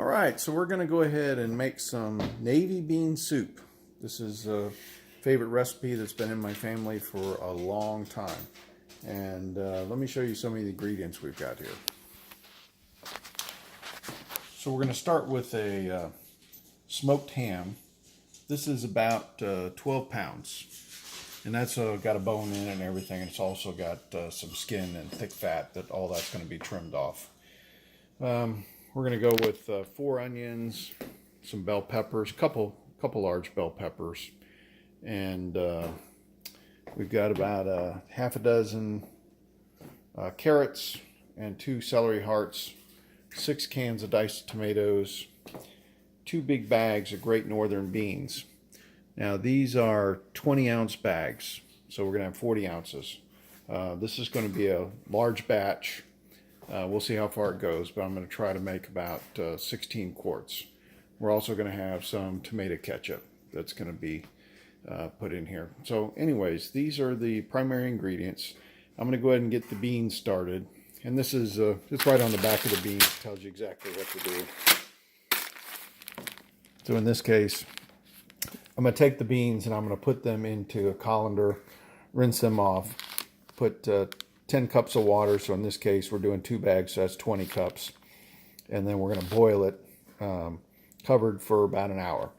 All right, so we're going to go ahead and make some navy bean soup. This is a favorite recipe that's been in my family for a long time. And let me show you some of the ingredients we've got here. So we're going to start with a smoked ham. This is about 12 pounds. And that's got a bone in it and everything. It's also got some skin and thick fat that all that's going to be trimmed off. We're going to go with 4 onions, some bell peppers, couple large bell peppers, and we've got about half a dozen carrots and 2 celery hearts, 6 cans of diced tomatoes, 2 big bags of Great Northern beans. Now these are 20-ounce bags, so we're going to have 40 ounces. This is going to be a large batch. We'll see how far it goes, but I'm going to try to make about 16 quarts. We're also going to have some tomato ketchup that's going to be put in here. So anyways, these are the primary ingredients. I'm going to go ahead and get the beans started. And this is, it's right on the back of the beans. It tells you exactly what to do. So in this case, I'm going to take the beans and I'm going to put them into a colander, rinse them off, put 10 cups of water. So in this case, we're doing 2 bags, so that's 20 cups. And then we're going to boil it covered for about an hour.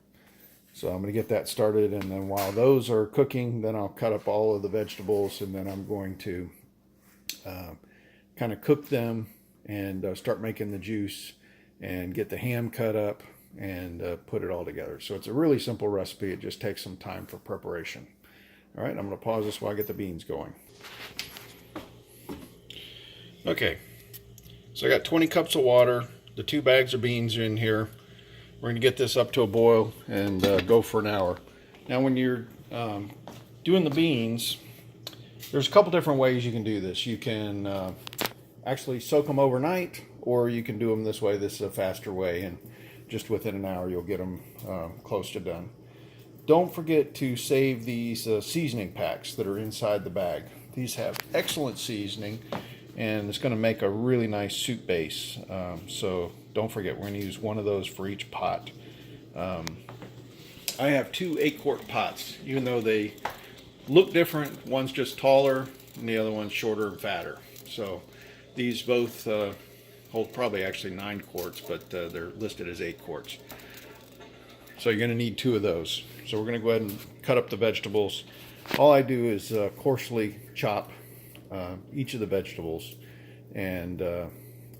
So I'm going to get that started. And then while those are cooking, then I'll cut up all of the vegetables. And then I'm going to kind of cook them and start making the juice and get the ham cut up and put it all together. So it's a really simple recipe. It just takes some time for preparation. All right, I'm going to pause this while I get the beans going. Okay, so I got 20 cups of water. The 2 bags of beans are in here. We're going to get this up to a boil and go for an hour. Now when you're doing the beans, there's a couple different ways you can do this. You can actually soak them overnight, or you can do them this way. This is a faster way, and just within an hour you'll get them close to done. Don't forget to save these seasoning packs that are inside the bag. These have excellent seasoning, and it's going to make a really nice soup base. So don't forget, we're going to use one of those for each pot. I have 2 8-quart pots, even though they look different. One's just taller and the other one's shorter and fatter. So these both hold probably actually 9 quarts, but they're listed as 8 quarts. So you're going to need 2 of those. So we're going to go ahead and cut up the vegetables. All I do is coarsely chop each of the vegetables, and then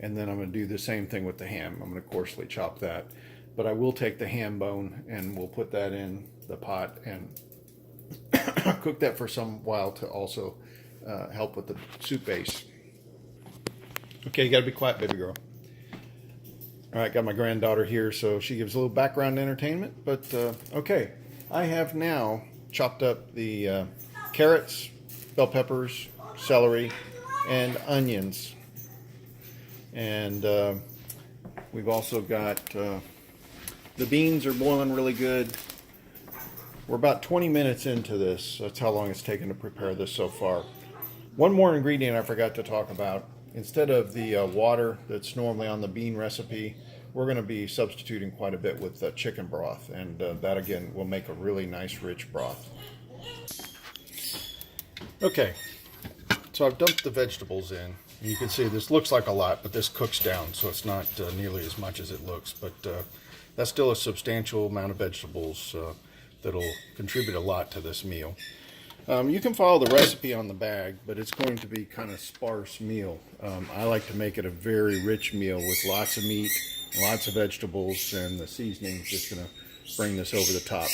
I'm going to do the same thing with the ham. I'm going to coarsely chop that, but I will take the ham bone and we'll put that in the pot and cook that for some while to also help with the soup base. Okay, you got to be quiet, baby girl. All right, got my granddaughter here, so she gives a little background entertainment. But okay, I have now chopped up the carrots, bell peppers, celery, and onions. And we've also got the beans are boiling really good. We're about 20 minutes into this. That's how long it's taken to prepare this so far. One more ingredient I forgot to talk about. Instead of the water that's normally on the bean recipe, we're going to be substituting quite a bit with chicken broth, and that again will make a really nice rich broth. Okay, so I've dumped the vegetables in. You can see this looks like a lot, but this cooks down, so it's not nearly as much as it looks, but that's still a substantial amount of vegetables that'll contribute a lot to this meal. You can follow the recipe on the bag, but it's going to be kind of sparse meal. I like to make it a very rich meal with lots of meat, lots of vegetables, and the seasoning is just going to bring this over the top.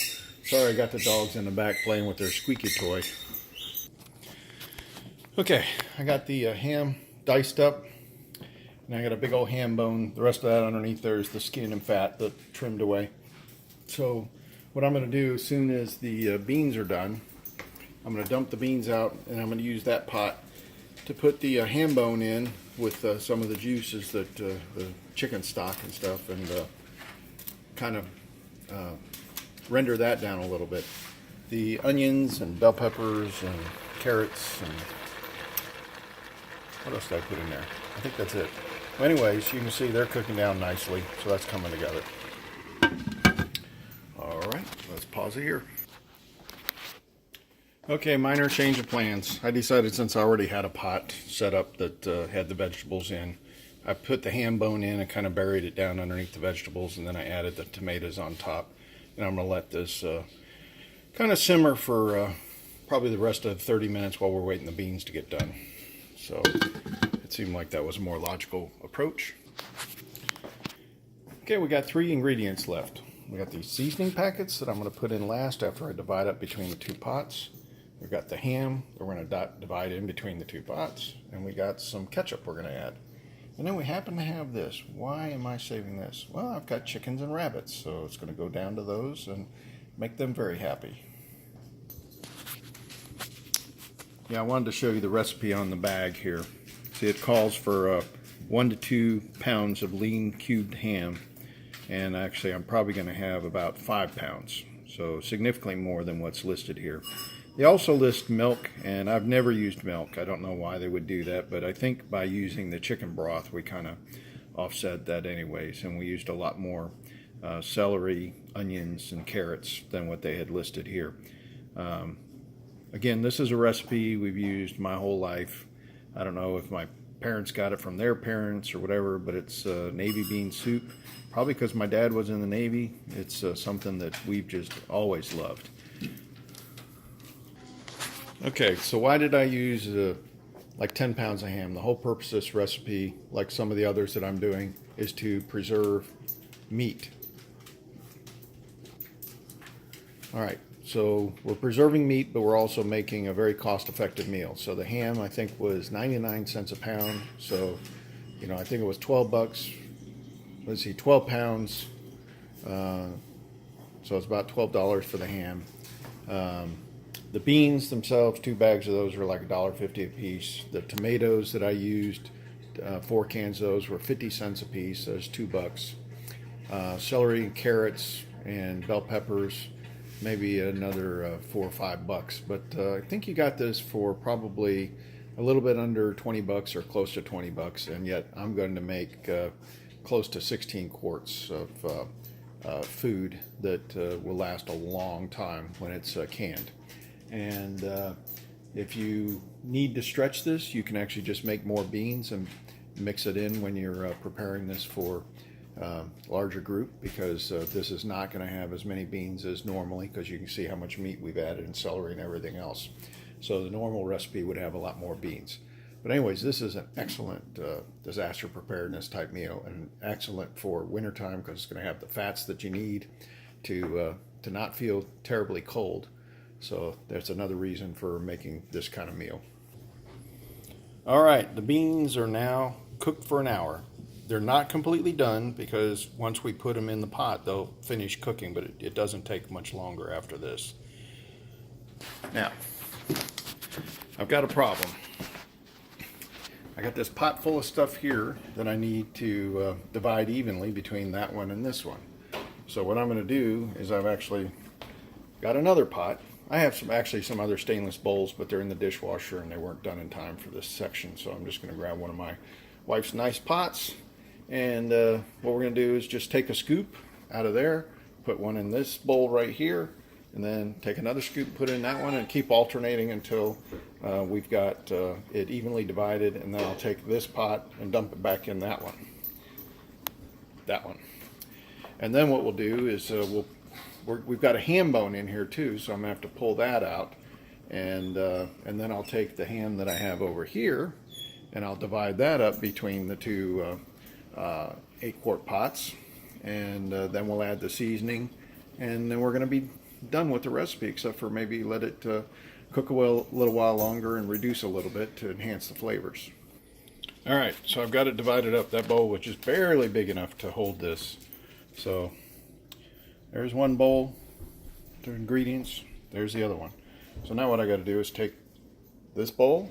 Sorry, I got the dogs in the back playing with their squeaky toy. Okay, I got the ham diced up, and I got a big old ham bone. The rest of that underneath there is the skin and fat that trimmed away. So what I'm going to do as soon as the beans are done, I'm going to dump the beans out, and I'm going to use that pot to put the ham bone in with some of the juices that the chicken stock and stuff, and kind of render that down a little bit. The onions and bell peppers and carrots and what else did I put in there? I think that's it. Anyways, you can see they're cooking down nicely, so that's coming together. All right, let's pause it here. Okay, minor change of plans. I decided, since I already had a pot set up that had the vegetables in, I put the ham bone in and kind of buried it down underneath the vegetables, and then I added the tomatoes on top. And I'm going to let this kind of simmer for probably the rest of 30 minutes while we're waiting the beans to get done. So it seemed like that was a more logical approach. Okay, we got 3 ingredients left. We got these seasoning packets that I'm going to put in last after I divide up between the 2 pots. We've got the ham that we're going to divide in between the 2 pots. And we got some ketchup we're going to add. And then we happen to have this. Why am I saving this? Well, I've got chickens and rabbits, so it's going to go down to those and make them very happy. Yeah, I wanted to show you the recipe on the bag here. See, it calls for 1 to 2 pounds of lean cubed ham. And actually, I'm probably going to have about 5 pounds. So significantly more than what's listed here. They also list milk, and I've never used milk. I don't know why they would do that, but I think by using the chicken broth, we kind of offset that anyways. And we used a lot more celery, onions, and carrots than what they had listed here. Again, this is a recipe we've used my whole life. I don't know if my parents got it from their parents or whatever, but it's navy bean soup. Probably because my dad was in the Navy. It's something that we've just always loved. Okay, so why did I use like 10 pounds of ham? The whole purpose of this recipe, like some of the others that I'm doing, is to preserve meat. All right, so we're preserving meat, but we're also making a very cost-effective meal. So the ham, I think, was 99 cents a pound. So, you know, I think it was 12 bucks. Let's see, 12 pounds. So it's about $12 for the ham. The beans themselves, 2 bags of those were like $1.50 a piece. The tomatoes that I used, 4 cans of those were 50 cents a piece. So it's $2. Celery and carrots and bell peppers, maybe another $4 or $5. But I think you got this for probably a little bit under 20 bucks or close to 20 bucks. And yet I'm going to make close to 16 quarts of food that will last a long time when it's canned. And if you need to stretch this, you can actually just make more beans and mix it in when you're preparing this for a larger group, because this is not going to have as many beans as normally, because you can see how much meat we've added and celery and everything else. So the normal recipe would have a lot more beans. But anyways, this is an excellent disaster preparedness type meal, and excellent for wintertime because it's going to have the fats that you need to not feel terribly cold. So that's another reason for making this kind of meal. All right, the beans are now cooked for an hour. They're not completely done, because once we put them in the pot, they'll finish cooking, but it doesn't take much longer after this. Now, I've got a problem. I got this pot full of stuff here that I need to divide evenly between that one and this one. So what I'm going to do is I've actually got another pot. I have some other stainless bowls, but they're in the dishwasher and they weren't done in time for this section. So I'm just going to grab one of my wife's nice pots, and what we're going to do is just take a scoop out of there, put one in this bowl right here, and then take another scoop, put it in that one, and keep alternating until we've got it evenly divided. And then I'll take this pot and dump it back in that one. And then what we'll do is we've got a ham bone in here too, so I'm gonna have to pull that out, and then I'll take the ham that I have over here, and I'll divide that up between the 2 8-quart pots, and then we'll add the seasoning, and then we're going to be done with the recipe, except for maybe let it cook a little while longer and reduce a little bit to enhance the flavors. All right, so I've got it divided up. That bowl was just barely big enough to hold this. So there's one bowl, the ingredients, there's the other one. So now what I got to do is take this bowl,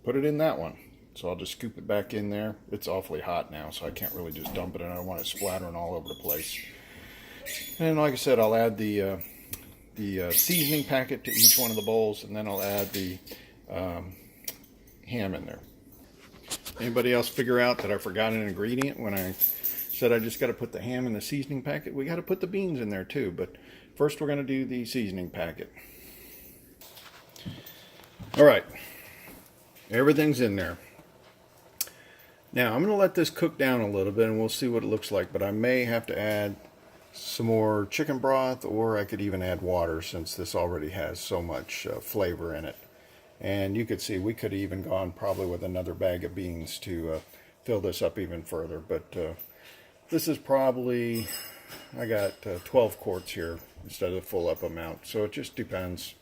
put it in that one. So I'll just scoop it back in there. It's awfully hot now, so I can't really just dump it, and I don't want it splattering all over the place. And like I said, I'll add the seasoning packet to each one of the bowls, and then I'll add the ham in there. Anybody else figure out that I forgot an ingredient when I said I just got to put the ham in the seasoning packet? We got to put the beans in there too, but first we're going to do the seasoning packet. All right, everything's in there. Now I'm going to let this cook down a little bit and we'll see what it looks like, but I may have to add some more chicken broth, or I could even add water since this already has so much flavor in it. And you could see we could have even gone probably with another bag of beans to fill this up even further. But this is probably, I got 12 quarts here instead of the full up amount. So it just depends.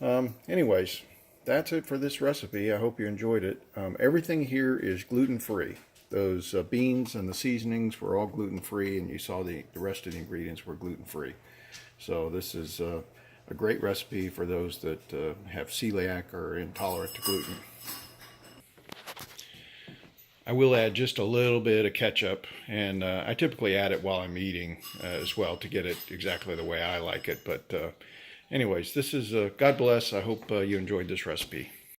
Anyways, that's it for this recipe. I hope you enjoyed it. Everything here is gluten-free. Those beans and the seasonings were all gluten-free, and you saw the rest of the ingredients were gluten-free. So this is a great recipe for those that have celiac or are intolerant to gluten. I will add just a little bit of ketchup, and I typically add it while I'm eating as well to get it exactly the way I like it. But anyways, this is God bless. I hope you enjoyed this recipe.